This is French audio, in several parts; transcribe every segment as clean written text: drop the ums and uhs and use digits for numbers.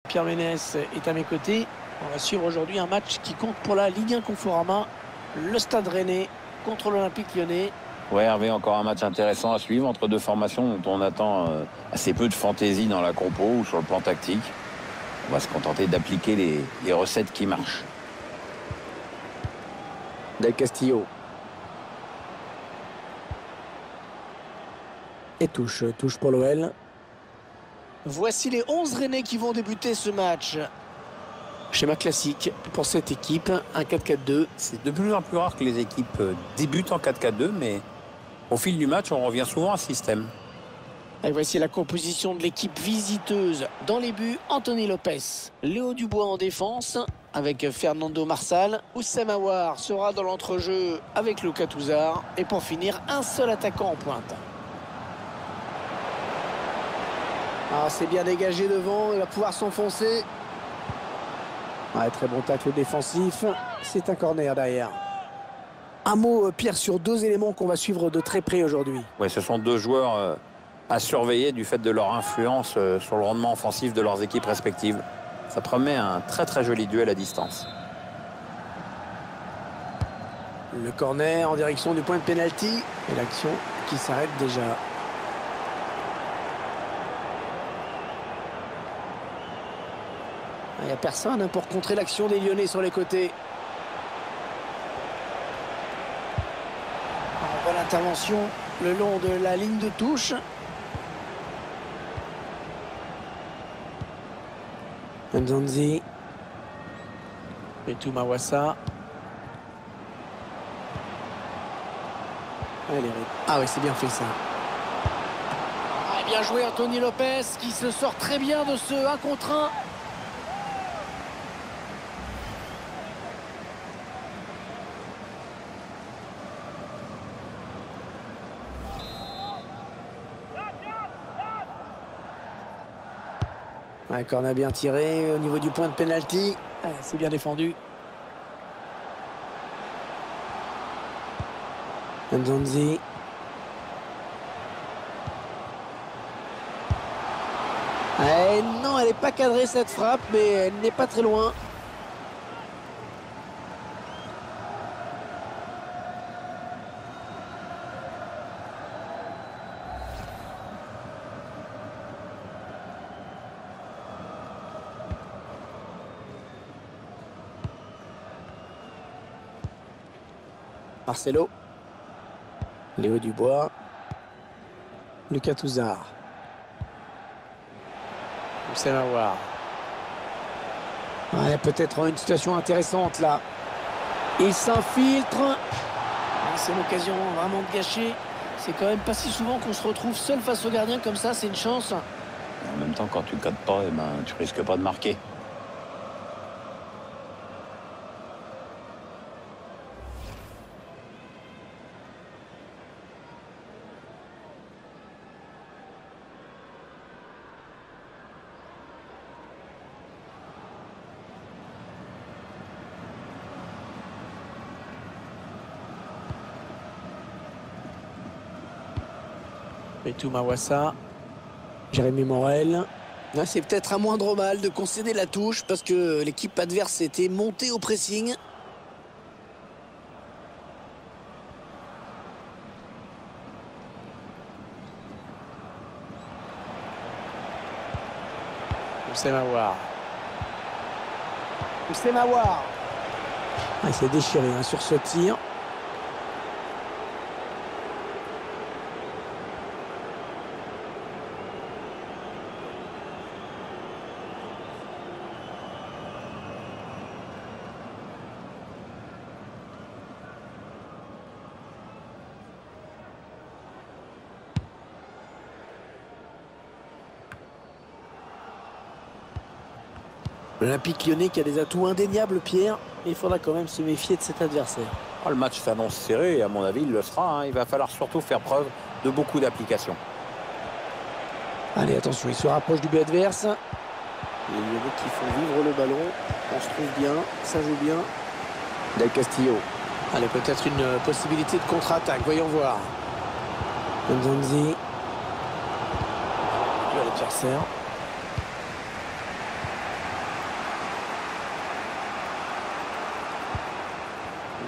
Pierre Ménès est à mes côtés. On va suivre aujourd'hui un match qui compte pour la Ligue 1 Conforama. Le Stade Rennais contre l'Olympique Lyonnais. Ouais, Hervé, encore un match intéressant à suivre entre deux formations dont on attend assez peu de fantaisie dans la compo ou sur le plan tactique. On va se contenter d'appliquer les recettes qui marchent. Del Castillo. Et touche pour l'OL. Voici les 11 Rennais qui vont débuter ce match. Schéma classique pour cette équipe, un 4-4-2. C'est de plus en plus rare que les équipes débutent en 4-4-2, mais au fil du match, on revient souvent à ce système. Et voici la composition de l'équipe visiteuse. Dans les buts, Anthony Lopez. Léo Dubois en défense avec Fernando Marsal. Oussem Aouar sera dans l'entrejeu avec Lucas Touzard. Et pour finir, un seul attaquant en pointe. Ah, c'est bien dégagé devant, il va pouvoir s'enfoncer. Ouais, très bon tacle défensif. C'est un corner derrière. Un mot, Pierre, sur deux éléments qu'on va suivre de très près aujourd'hui. Ouais, ce sont deux joueurs à surveiller du fait de leur influence sur le rendement offensif de leurs équipes respectives. Ça promet un très très joli duel à distance. Le corner en direction du point de pénalty. Et l'action qui s'arrête déjà. Il n'y a personne pour contrer l'action des Lyonnais sur les côtés. On voit l'intervention le long de la ligne de touche. Nzonzi. Betou Mawassa. Ah oui, c'est bien fait ça. Ah, bien joué Anthony Lopez qui se sort très bien de ce 1 contre 1. Un corner bien tiré au niveau du point de pénalty. C'est bien défendu. Nzonzi. Non, elle n'est pas cadrée cette frappe, mais elle n'est pas très loin. Marcelo. Léo Dubois. Lucas Touzard. Oussem Aouar. Il y a peut-être une situation intéressante là. Il s'infiltre. C'est l'occasion vraiment de gâcher. C'est quand même pas si souvent qu'on se retrouve seul face au gardien comme ça, c'est une chance. En même temps, quand tu ne cadres pas, tu risques pas de marquer. Betou Mawassa. Jérémy Morel. C'est peut-être un moindre mal de concéder la touche parce que l'équipe adverse était montée au pressing. Oussem Aouar. Oussem Aouar. Il s'est déchiré sur ce tir. L'Olympique Lyonnais qui a des atouts indéniables, Pierre. Il faudra quand même se méfier de cet adversaire. Le match s'annonce serré et à mon avis, il le sera. Il va falloir surtout faire preuve de beaucoup d'application. Allez, attention, il se rapproche du but adverse. Les Lyonnais qui font vivre le ballon. On se trouve bien, ça joue bien. Del Castillo. Allez, peut-être une possibilité de contre-attaque. Voyons voir. Nzonzi. L'adversaire.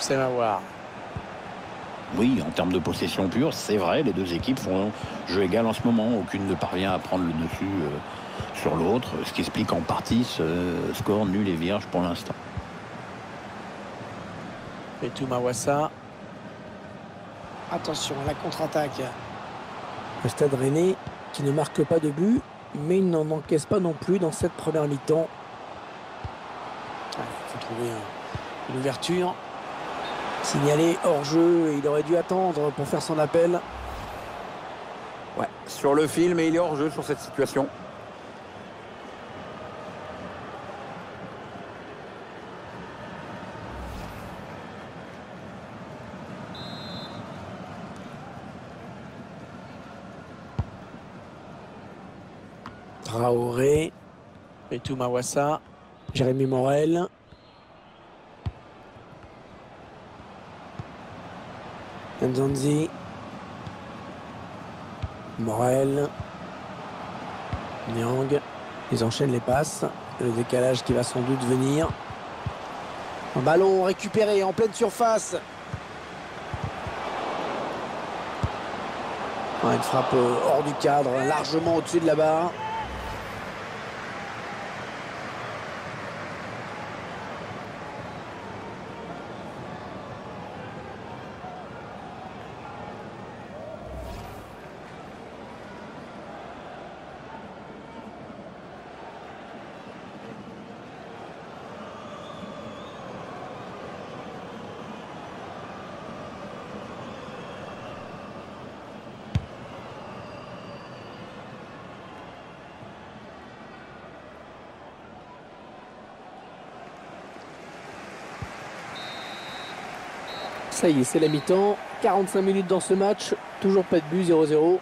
C'est à voir. Oui, en termes de possession pure, c'est vrai, les deux équipes font jeu égal en ce moment. Aucune ne parvient à prendre le dessus sur l'autre, ce qui explique en partie ce score nul et vierge pour l'instant. Petu Mawassa. Attention, la contre-attaque. Le Stade Rennais qui ne marque pas de but, mais il n'en encaisse pas non plus dans cette première mi-temps. Il faut trouver une ouverture. Signalé hors jeu, il aurait dû attendre pour faire son appel. Ouais, sur le fil, mais il est hors jeu sur cette situation. Traoré, Petu Mawassa, Jérémy Morel. Nzonzi, Morel, Niang, ils enchaînent les passes. Le décalage qui va sans doute venir. Un ballon récupéré en pleine surface. Une frappe hors du cadre, largement au-dessus de la barre. Ça y est, c'est la mi-temps. 45 minutes dans ce match. Toujours pas de but, 0-0.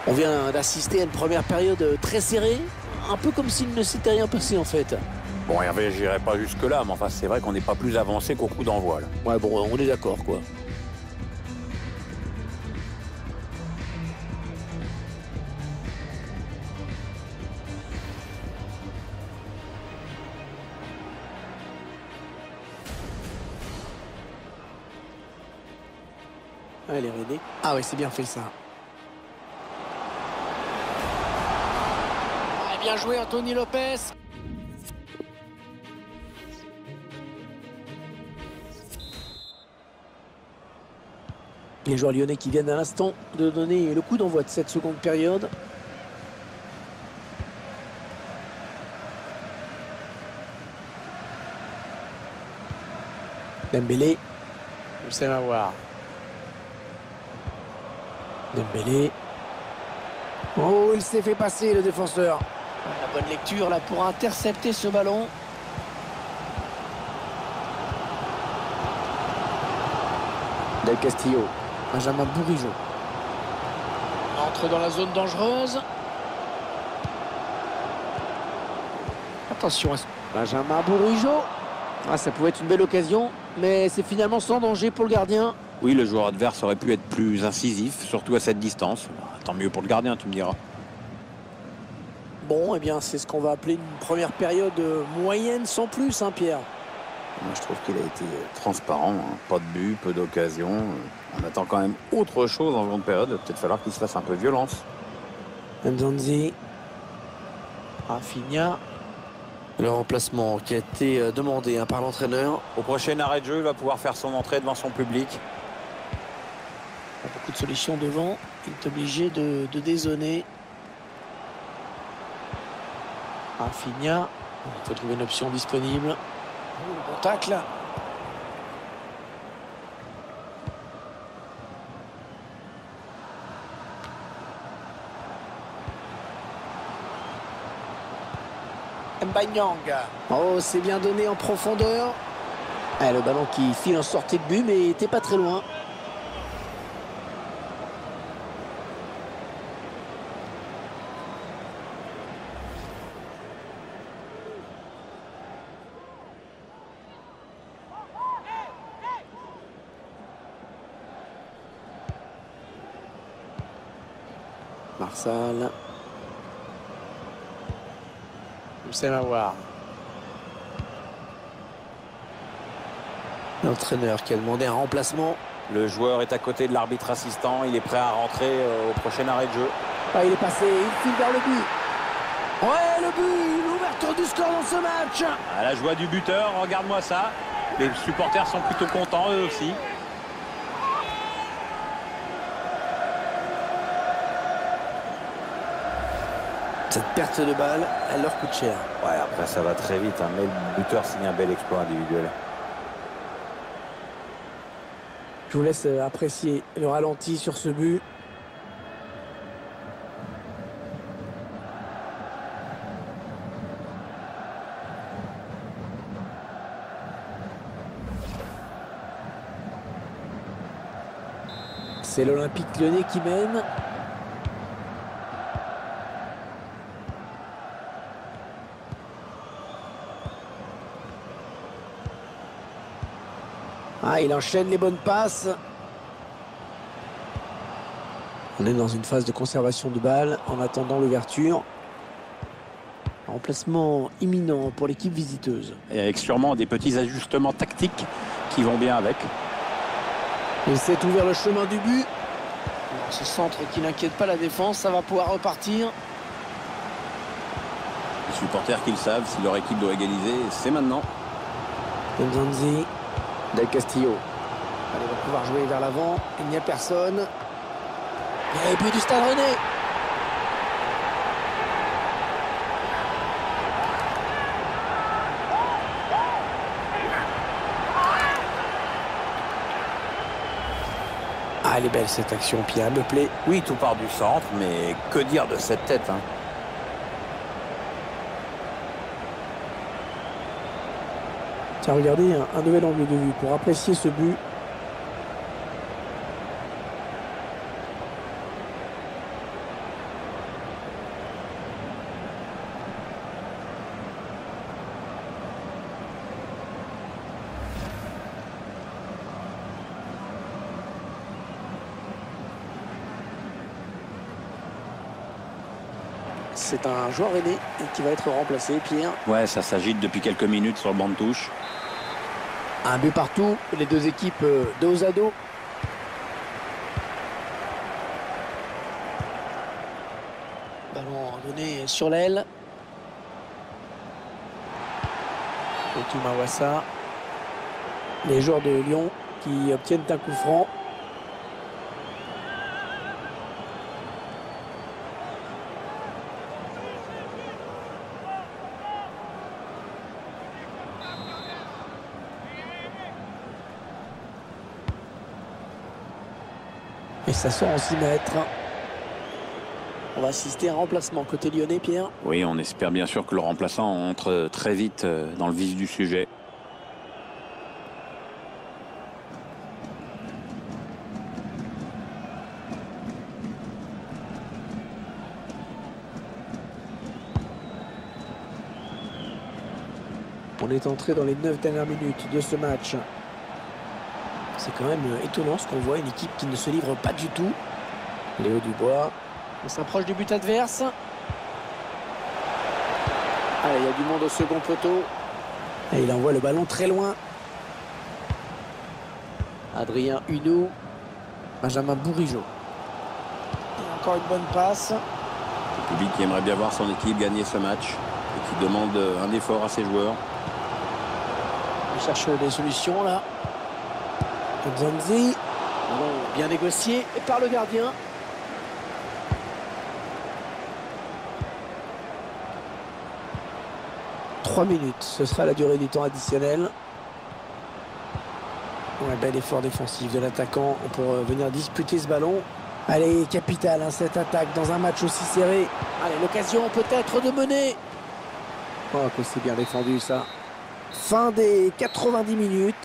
On vient d'assister à une première période très serrée. Un peu comme s'il ne s'était rien passé en fait. Bon, Hervé, j'irai pas jusque-là, mais enfin, c'est vrai qu'on n'est pas plus avancé qu'au coup d'envoi. Ouais, bon, on est d'accord, quoi. Allez, René. Ah oui, c'est bien fait ça. Ah, bien joué, Anthony Lopez. Les joueurs lyonnais qui viennent à l'instant de donner le coup d'envoi de cette seconde période. Dembélé. C'est à voir. Dembélé. Oh, il s'est fait passer le défenseur. La bonne lecture là pour intercepter ce ballon. Del Castillo. Benjamin Bourigeaud. Entre dans la zone dangereuse. Attention à ce... Benjamin Bourigeaud. Ah, ça pouvait être une belle occasion, mais c'est finalement sans danger pour le gardien. Oui, le joueur adverse aurait pu être plus incisif, surtout à cette distance. Tant mieux pour le gardien, tu me diras. Bon, eh bien, c'est ce qu'on va appeler une première période moyenne sans plus, hein, Pierre. Moi, je trouve qu'il a été transparent, hein. Pas de but, peu d'occasions. On attend quand même autre chose en seconde période. Il va peut-être falloir qu'il se fasse un peu violence. Nzonzi. Rafinha. Le remplacement qui a été demandé par l'entraîneur. Au prochain arrêt de jeu, il va pouvoir faire son entrée devant son public. Beaucoup de solutions devant. Il est obligé de dézonner. Rafinha. Il faut trouver une option disponible. Bon tacle. Mbanyang. Oh, c'est bien donné en profondeur. Ah, le ballon qui file en sortie de but, mais il n'était pas très loin. Marsal. C'est à voir. L'entraîneur qui a demandé un remplacement. Le joueur est à côté de l'arbitre assistant. Il est prêt à rentrer au prochain arrêt de jeu. Ah, il est passé, il file vers le but. Ouais, le but, l'ouverture du score dans ce match. À la joie du buteur, regarde-moi ça. Les supporters sont plutôt contents eux aussi. Cette perte de balle, elle leur coûte cher. Ouais, après ça va très vite, hein, mais le buteur signe un bel exploit individuel. Je vous laisse apprécier le ralenti sur ce but. C'est l'Olympique Lyonnais qui mène. Ah, il enchaîne les bonnes passes. On est dans une phase de conservation de balle en attendant l'ouverture. Remplacement imminent pour l'équipe visiteuse. Et avec sûrement des petits ajustements tactiques qui vont bien avec. Il s'est ouvert le chemin du but. Ce centre qui n'inquiète pas la défense, ça va pouvoir repartir. Les supporters qui le savent, si leur équipe doit égaliser, c'est maintenant. Nzonzi, Del Castillo. Allez, va pouvoir jouer vers l'avant. Il n'y a personne. Et but du Stade Rennais. Ah, elle est belle cette action, Pierre, elle me plaît. Oui, tout part du centre, mais que dire de cette tête, hein? Tiens, regardez, un nouvel angle de vue pour apprécier ce but. C'est un joueur aîné qui va être remplacé, Pierre. Ouais, ça s'agite depuis quelques minutes sur le banc de touche. Un but partout, les deux équipes dos à dos. Ballon donné sur l'aile. Et Mawassa. Les joueurs de Lyon qui obtiennent un coup franc. Et ça sort en 6 mètres. On va assister à un remplacement côté lyonnais, Pierre. Oui, on espère bien sûr que le remplaçant entre très vite dans le vif du sujet. On est entré dans les 9 dernières minutes de ce match. C'est quand même étonnant ce qu'on voit, une équipe qui ne se livre pas du tout. Léo Dubois. On s'approche du but adverse. Allez, il y a du monde au second poteau. Et il envoie le ballon très loin. Adrien Huneau. Benjamin Bourigeaud. Et encore une bonne passe. Le public qui aimerait bien voir son équipe gagner ce match et qui demande un effort à ses joueurs. On cherche des solutions là. Nzonzi. Bien négocié et par le gardien. Trois minutes, ce sera la durée du temps additionnel. Un bel effort défensif de l'attaquant pour venir disputer ce ballon. Allez, capital hein, cette attaque dans un match aussi serré. Allez, l'occasion peut-être de mener. Oh, que c'est bien défendu ça. Fin des 90 minutes.